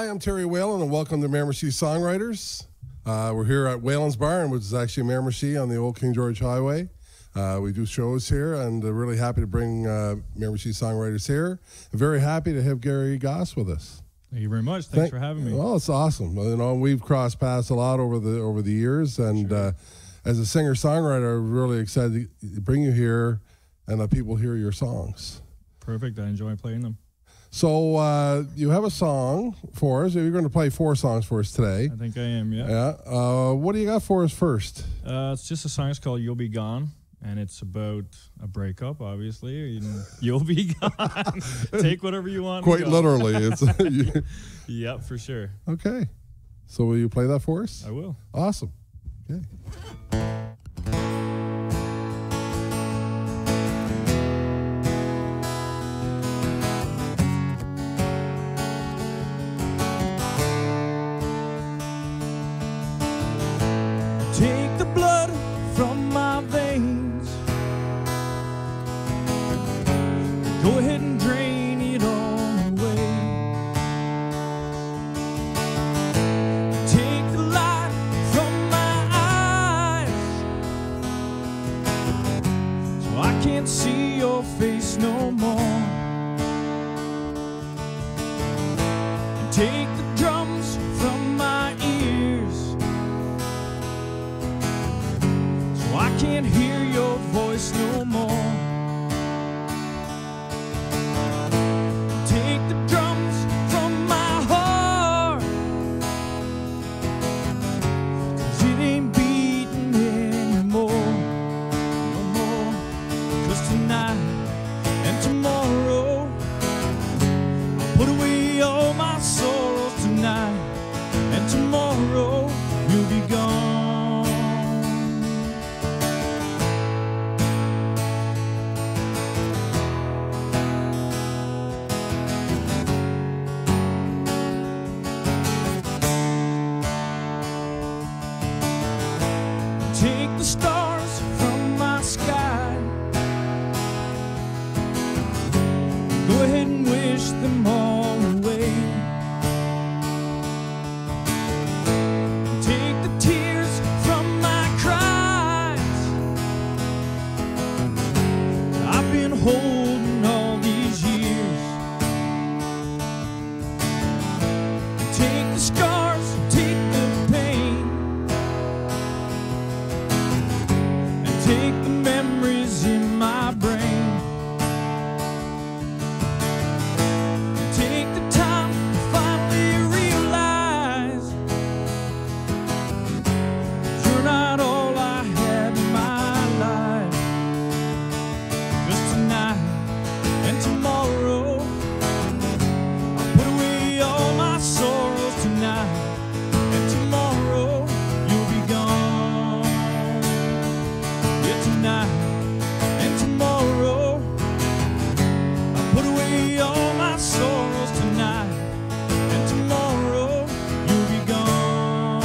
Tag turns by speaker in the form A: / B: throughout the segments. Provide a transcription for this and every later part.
A: Hi, I'm Terry Whalen, and welcome to Miramichi Song Writers. We're here at Whalen's Barn, which is actually Miramichi on the old King George Highway. We do shows here, and really happy to bring Miramichi Song Writers here. I'm very happy to have Gary Gosse with us.
B: Thank you very much. Thanks for having me.
A: Well, it's awesome. You know, we've crossed paths a lot over the years, and
B: Sure.
A: As a singer-songwriter, I'm really excited to bring you here and let people hear your songs.
B: Perfect. I enjoy playing them.
A: So you have a song for us. You're going to play 4 songs for us today.
B: I think I am, yeah.
A: Yeah. What do you got for us first?
B: It's just a song. It's called You'll Be Gone, and it's about a breakup, obviously. You'll be gone. Take whatever you want.
A: Quite literally. It's
B: Yeah, for sure.
A: Okay. So will you play that for us?
B: I will.
A: Awesome. Okay.
B: Take the blood from my veins. Go ahead and drain it all away. Take the light from my eyes, so I can't see your face no more. And take the drums from my ears, so I can't hear your voice no more. Take the drums from my heart, 'cause it ain't beating anymore, no more. 'Cause tonight and tomorrow I'll put away all my sorrows. Tonight and tomorrow you'll be gone. Take the stars from my sky, go ahead and wish them all away. Take the tears from my cries I've been holding all these years. Take the scars, take the pain, and take the memories in my brain. Take the time to finally realize you're not all I had in my life. 'Cause tonight and tomorrow I'll put away all my sorrows. Tonight and tomorrow you'll be gone. Yeah, tonight and tomorrow I'll put away all my sorrows. Tonight and tomorrow you'll be gone.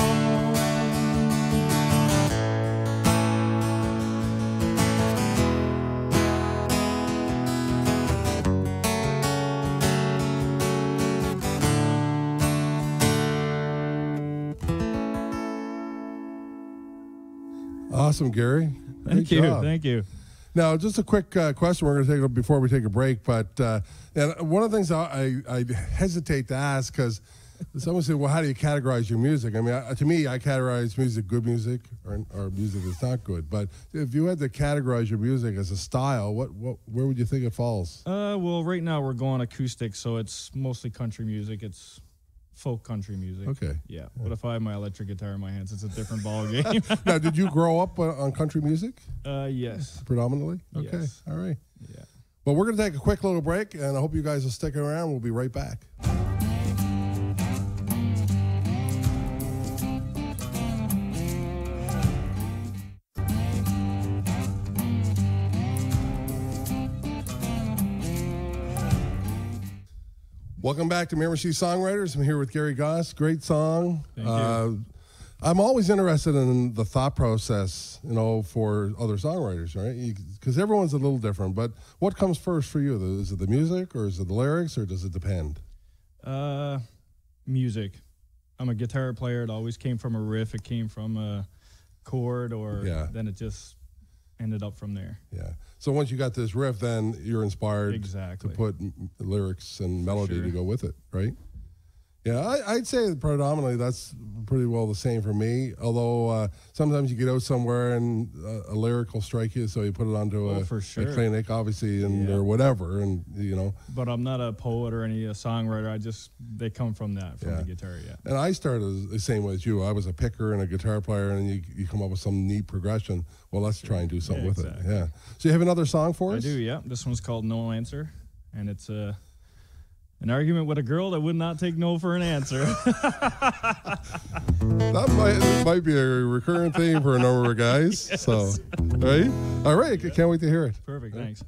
A: Awesome, Gary.
B: Thank
A: Great
B: you.
A: job.
B: Thank you.
A: Now, just a quick question we're going to take before we take a break. But and one of the things I hesitate to ask, because someone said, well, how do you categorize your music? I mean, to me, I categorize music, good music or music that's not good. But if you had to categorize your music as a style, where would you think it falls?
B: Well, right now we're going acoustic, so it's mostly country music. It's folk country music.
A: Okay.
B: Yeah. But if I have my electric guitar in my hands, it's a different ball game.
A: Now, did you grow up on country music
B: Yes.
A: predominantly? Okay.
B: Yes.
A: All right.
B: Yeah.
A: Well, we're going to take a quick little break, and I hope you guys will stick around. We'll be right back. Welcome back to Miramichi Song Writers. I'm here with Gary Gosse. Great song.
B: Thank you.
A: I'm always interested in the thought process, for other songwriters, right? Because everyone's a little different. But what comes first for you? Is it the music, or is it the lyrics, or does it depend?
B: music. I'm a guitar player. It always came from a riff. It came from a chord, or then it just ended up from there.
A: Yeah. So once you got this riff, then you're inspired
B: exactly
A: to put lyrics and melody to go with it, right? Yeah, I'd say predominantly that's pretty well the same for me. Although sometimes you get out somewhere and a lyric will strike you, so you put it onto a clinic, obviously, and or whatever, and you know.
B: But I'm not a poet or a songwriter. They come from that, from the guitar. Yeah.
A: And I started the same way as you. I was a picker and a guitar player, and you come up with some neat progression. Well, let's try and do something with it. Yeah. So you have another song for us?
B: I do. Yeah. This one's called "No Answer," and it's an argument with a girl that would not take no for an answer.
A: That might be a recurrent theme for a number of guys. Yes. So, right? All right. Can't wait to hear it.
B: Perfect. Thanks.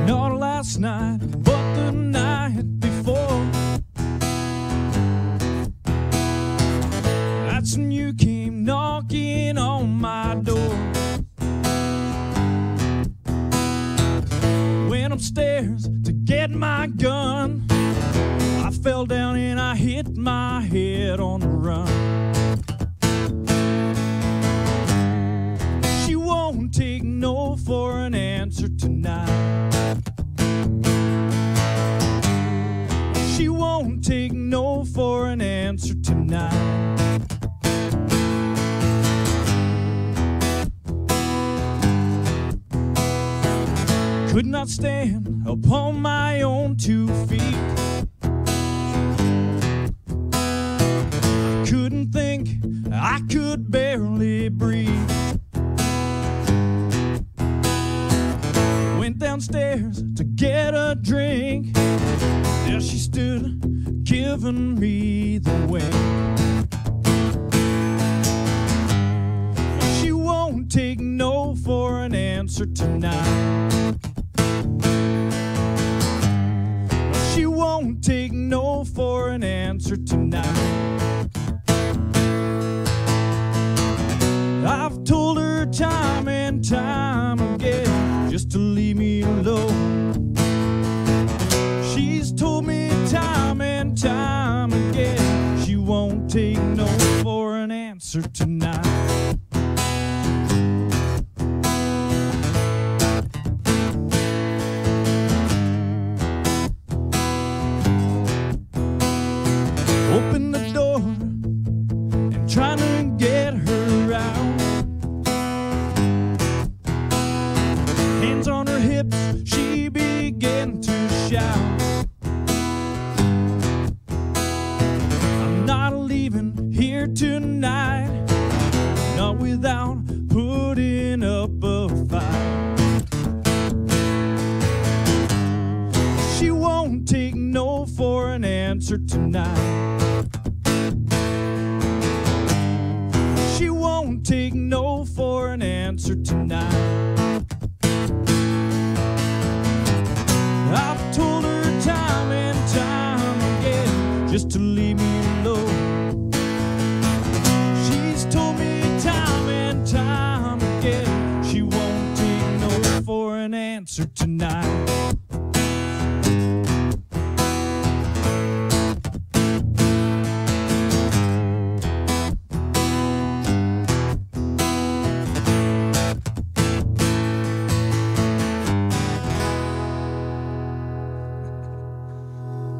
B: Not last night, but the night before. That's when you came knocking on my door. Went upstairs to get my gun. I fell down and I hit my head on the run. She won't take no for an answer tonight. She won't take no for an answer tonight. Could not stand upon my own 2 feet. Couldn't think, I could barely breathe. Went downstairs to get a drink. There she stood, giving me the wink. She won't take no for an answer tonight. She won't take no for an answer tonight. I've told her time and time again just to leave me alone. She's told me time and time again she won't take no for an answer tonight. Open the door and trying to get her out. Hands on her hips, she began to shout. I'm not leaving here tonight, not without putting up a fight. She won't take no for an answer tonight. She won't take no for an answer tonight. I've told her time and time again just to leave me alone. She's told me time and time again she won't take no for an answer tonight.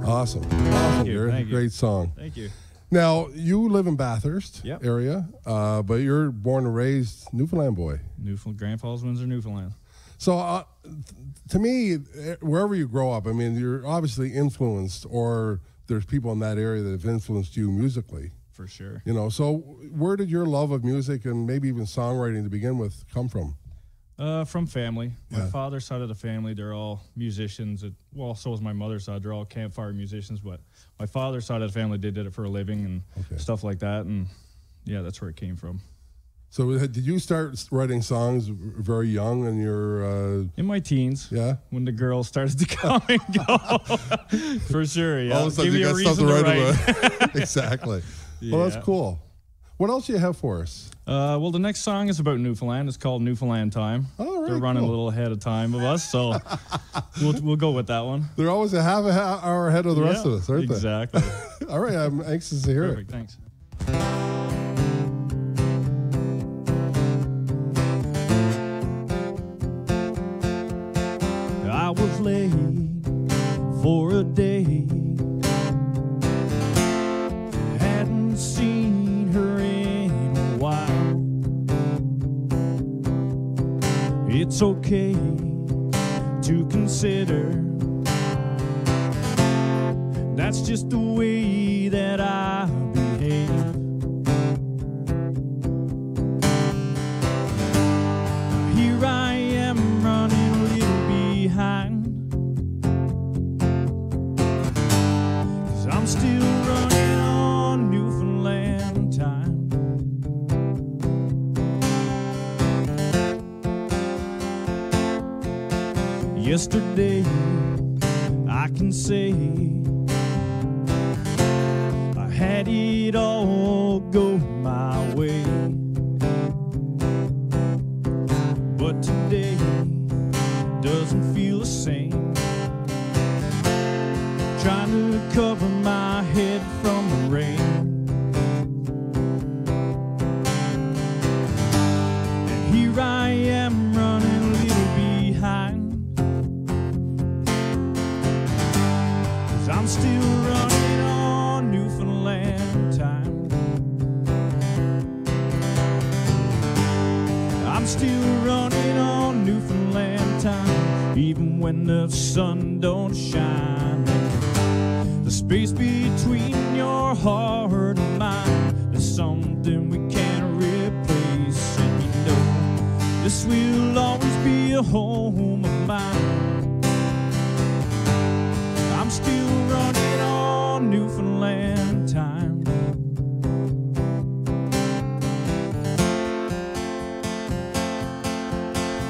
A: Awesome, Gary.
B: Thank you.
A: Great song.
B: Thank you.
A: Now, you live in Bathurst area, but you're born and raised Newfoundland boy.
B: Grand Falls, Windsor, Newfoundland.
A: So, to me, wherever you grow up, I mean, you're obviously influenced, or there's people in that area that have influenced you musically.
B: For sure.
A: You know, so where did your love of music and maybe even songwriting to begin with come from?
B: From family. My father's side of the family, they're all musicians. Well, so is my mother's side. They're all campfire musicians, but my father's side of the family, they did it for a living and stuff like that. And yeah, that's where it came from.
A: So did you start writing songs very young in your...
B: in my teens.
A: Yeah?
B: When the girls started to come and go. For sure, yeah.
A: All of a sudden
B: Give
A: you
B: me
A: got
B: a
A: stuff to
B: reason
A: write about. Exactly. Well, that's cool. What else do you have for us?
B: Well, the next song is about Newfoundland. It's called Newfoundland Time.
A: Oh, right,
B: They're running
A: cool.
B: a little ahead of time of us, so we'll go with that one.
A: They're always a half hour ahead of the rest of us, aren't they?
B: Exactly.
A: All right, I'm anxious to hear
B: Perfect,
A: it.
B: thanks. I was late for a date. Hadn't seen her in a while. It's okay to consider that's just the way that I behave. Here I am running a little behind, 'cause I'm still running on Newfoundland time. Yesterday, I can say I had it all go my way, but today doesn't feel the same. Trying to cover my head from the rain, and here I am running a little behind, 'cause I'm still running on Newfoundland time. I'm still running on Newfoundland time, even when the sun don't shine. The space between your heart and mine is something we can't replace, and you know this will always be a home of mine. I'm still running on Newfoundland time.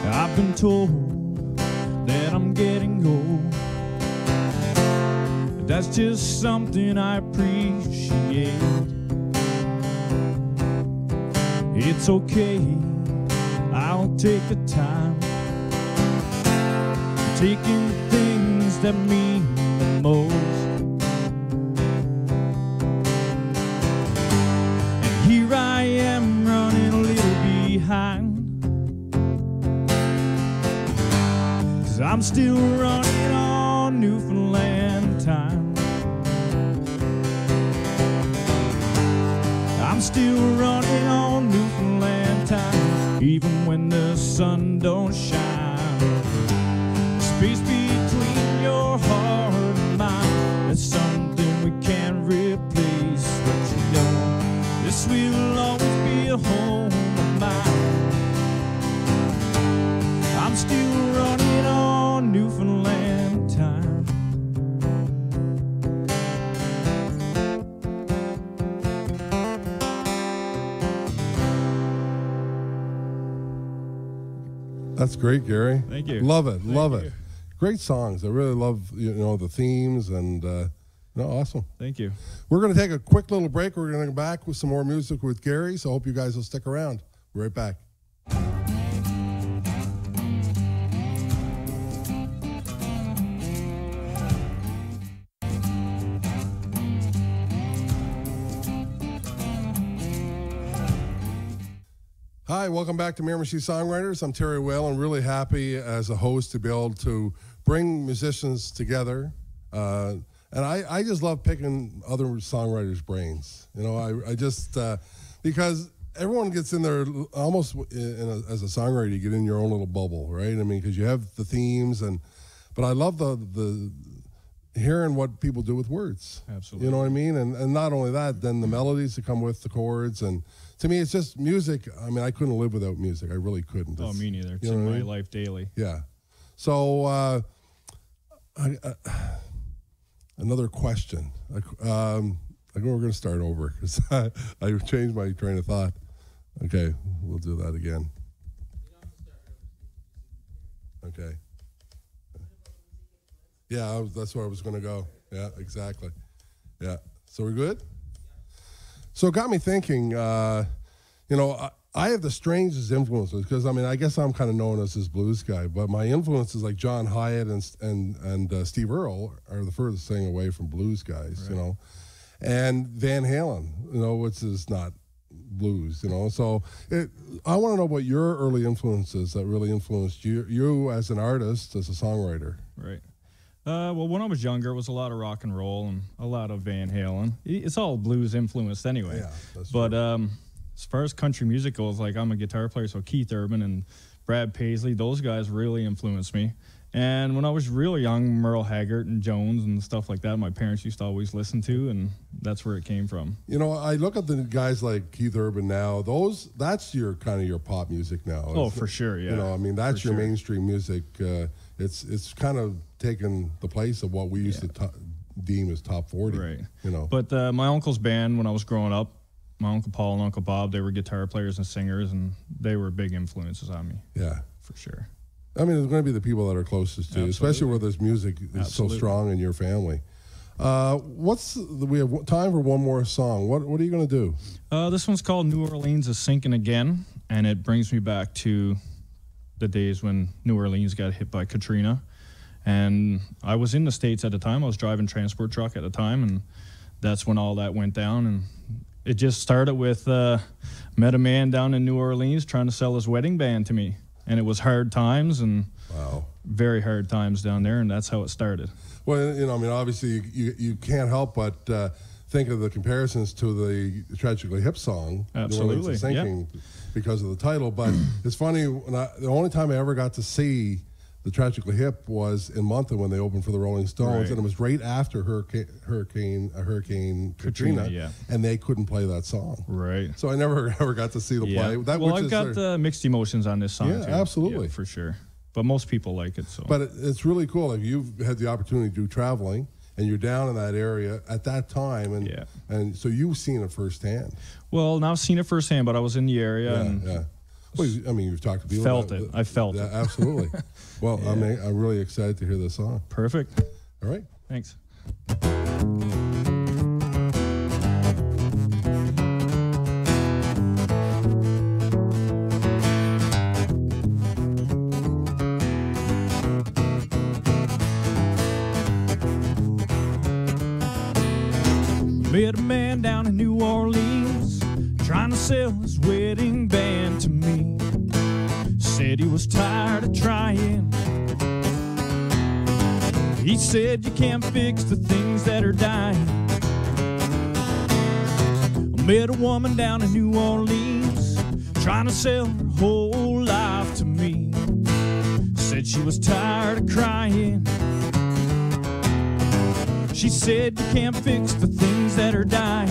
B: I've been told that I'm getting old. That's just something I appreciate. It's okay, I'll take the time, taking the things that mean the most. And here I am running a little behind, 'cause I'm still running on Newfoundland time. I'm still running on Newfoundland time, even when the sun don't shine. Space between your heart and mine, it's something we can't replace. But you know, this will always be a home of mine. I'm still running on Newfoundland time.
A: That's great, Gary.
B: Thank you.
A: Love it. Love
B: you.
A: it. Great songs. I really love the themes and awesome.
B: Thank you.
A: We're going to take a quick little break. We're going to go back with some more music with Gary. So I hope you guys will stick around. Be right back. Hi, welcome back to Miramichi Song Writers. I'm Terry Whalen. Really happy as a host to be able to bring musicians together. And I just love picking other songwriters' brains. I just, because everyone gets in there almost as a songwriter, you get in your own little bubble, right? I mean, because you have the themes, but I love the hearing what people do with words.
B: Absolutely.
A: You know what I mean? And not only that, then the melodies that come with the chords. And to me, it's just music. I mean, I couldn't live without music. I really couldn't.
B: Oh, me neither. It's in my life daily.
A: Yeah. So, another question. I think we're going to start over because I changed my train of thought. Okay, we'll do that again. Okay. Yeah, that's where I was going to go. Yeah, exactly. Yeah. So we're good? So it got me thinking, you know, I have the strangest influences because, I mean, I guess I'm kind of known as this blues guy, but my influences like John Hyatt and Steve Earle are the furthest thing away from blues guys, you know, and Van Halen, you know, which is not blues, you know. So I want to know about your early influences that really influenced you as an artist, as a songwriter.
B: Right. Well, when I was younger, it was a lot of rock and roll and a lot of Van Halen. It's all blues influenced anyway.
A: Yeah, that's
B: but
A: true.
B: As far as country music goes, like I'm a guitar player, so Keith Urban and Brad Paisley, those guys really influenced me. And when I was real young, Merle Haggard and Jones and stuff like that, my parents used to always listen to, and that's where it came from.
A: You know, I look at the guys like Keith Urban now. That's your kind of your pop music now.
B: Oh, for sure, yeah.
A: You know, I mean, that's
B: For
A: your
B: sure.
A: mainstream music. It's kind of taken the place of what we used to deem as top 40.
B: Right.
A: You know,
B: But my uncle's band, when I was growing up, my Uncle Paul and Uncle Bob, they were guitar players and singers, and they were big influences on me.
A: Yeah.
B: For sure.
A: I mean, it's going to be the people that are closest to you, especially where this music is so strong in your family. We have time for one more song. What are you going to do?
B: This one's called New Orleans is Sinking Again, and it brings me back to the days when New Orleans got hit by Katrina. And I was in the States at the time. I was driving transport truck at the time, and that's when all that went down. And it just started with met a man down in New Orleans trying to sell his wedding band to me. And it was hard times, and very hard times down there, and that's how it started.
A: Well, you know, I mean, obviously you can't help but think of the comparisons to the Tragically Hip song,
B: Absolutely,
A: New Orleans is Sinking, because of the title. But it's funny, the only time I ever got to see the Tragically Hip was in Moncton when they opened for the Rolling Stones, and it was right after Hurricane Katrina, and they couldn't play that song.
B: Right.
A: So I never ever got to see the play.
B: I've got mixed emotions on this song, too.
A: Absolutely.
B: Yeah, for sure. But most people like it. So.
A: But it's really cool. Like, you've had the opportunity to do traveling, and you're down in that area at that time, and so you've seen it firsthand.
B: Well, not seen it firsthand, but I was in the area.
A: Well, I mean, you've talked to people.
B: I felt it.
A: Absolutely. Well, I'm really excited to hear this song.
B: Perfect.
A: All right.
B: Thanks. Met a man down in New Orleans trying to sell his wedding band to me. Said he was tired of trying. He said you can't fix the things that are dying. I met a woman down in New Orleans trying to sell her whole life to me. Said she was tired of crying. She said you can't fix the things that are dying.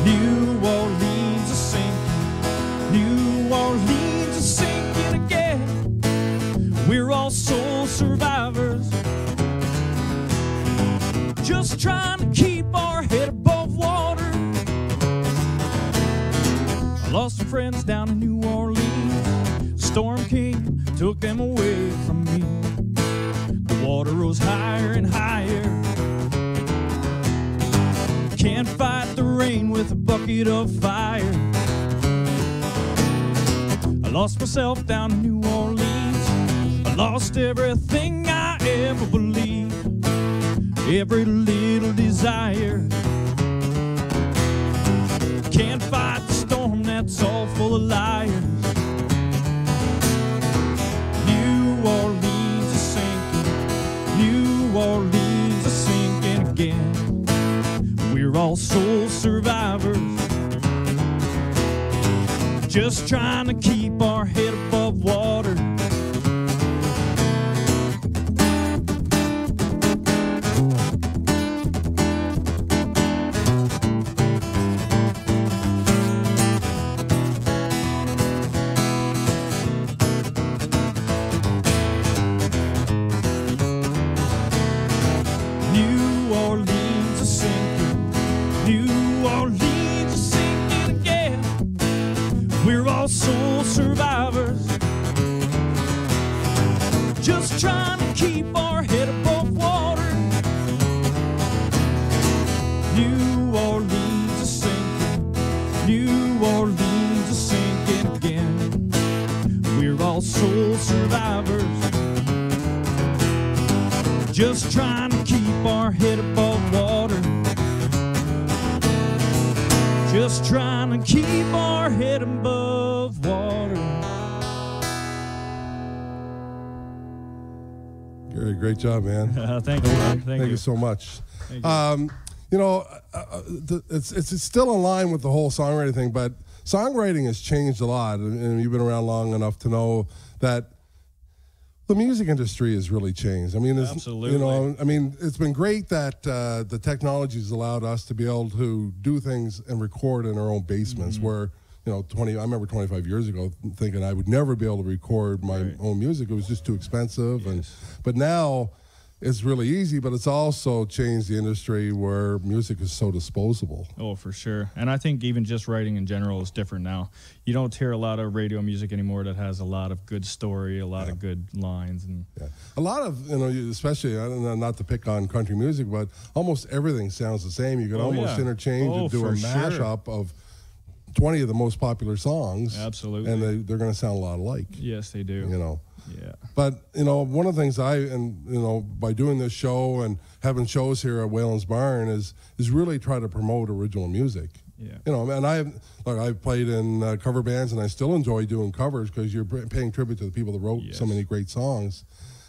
B: New Orleans is sinking. New Orleans is sinking again. We're all soul survivors, just trying to keep our head above water. I lost some friends down in New Orleans. Storm came, took them away from me. The water rose higher and higher. Can't fight the rain with a bucket of fire. I lost myself down in New Orleans. I lost everything I ever believed, every little desire. Can't fight the storm that's all full of liars. New Orleans is sinking. New Orleans is sinking again. We're all soul survivors, just trying to keep our head above water. New Orleans is sinking. New Orleans is sinking again. We're all soul survivors, just trying to keep our head above water. New New Orleans is sinking again. We're all soul survivors, just trying to keep our head above water. Just trying to keep our head above water.
A: Gary, great job, man.
B: Thank you.
A: Thank you so much.
B: Thank you.
A: You know, it's still in line with the whole songwriting thing, but songwriting has changed a lot, and you've been around long enough to know that the music industry has really changed. I mean,
B: absolutely.
A: You know, I mean, it's been great that the technology has allowed us to be able to do things and record in our own basements. Where, you know, I remember 25 years ago thinking I would never be able to record my own music. It was just too expensive. But now it's really easy, but it's also changed the industry where music is so disposable.
B: Oh, for sure. And I think even just writing in general is different now. You don't hear a lot of radio music anymore that has a lot of good story, a lot of good lines. And
A: a lot of, you know, especially, not to pick on country music, but almost everything sounds the same. You could almost interchange and do a mashup of 20 of the most popular songs.
B: Absolutely.
A: And they're going to sound a lot alike.
B: Yes, they do.
A: You know.
B: Yeah.
A: But, you know, one of the things by doing this show and having shows here at Whalen's Barn is really try to promote original music.
B: Yeah.
A: You know, and I've played in cover bands, and I still enjoy doing covers because you're paying tribute to the people that wrote so many great songs.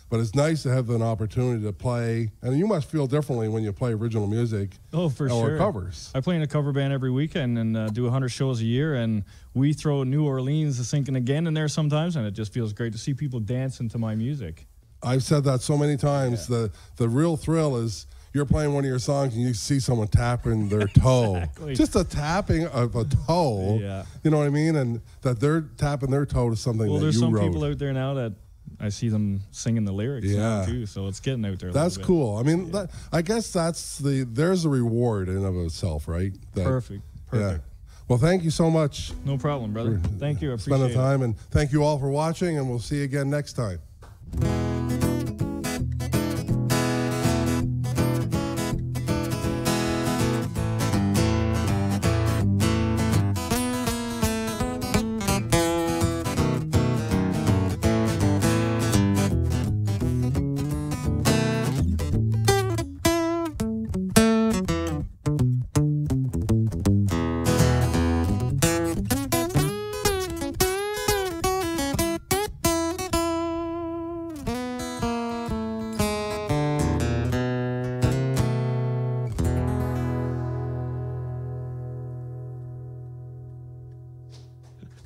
A: But it's nice to have an opportunity to play, and you must feel differently when you play original music.
B: Oh, for sure.
A: Or covers.
B: I play in a cover band every weekend and do 100 shows a year, and we throw New Orleans is Sinking Again in there sometimes, and it just feels great to see people dancing to my music.
A: I've said that so many times.
B: Yeah.
A: The real thrill is you're playing one of your songs and you see someone tapping their toe.
B: Exactly.
A: Just a tapping of a toe.
B: Yeah.
A: You know what I mean? And that they're tapping their toe to something that you wrote.
B: Well, there's some people out there now that I see them singing the lyrics now too, so it's getting out there.
A: That's cool. I mean, I guess there's a reward in and of itself, right?
B: Perfect.
A: Yeah. Well, thank you so much.
B: No problem, brother. Thank you. I appreciate
A: spending time, and thank you all for watching, and we'll see you again next time.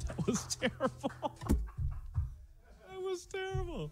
B: That was terrible. That was terrible.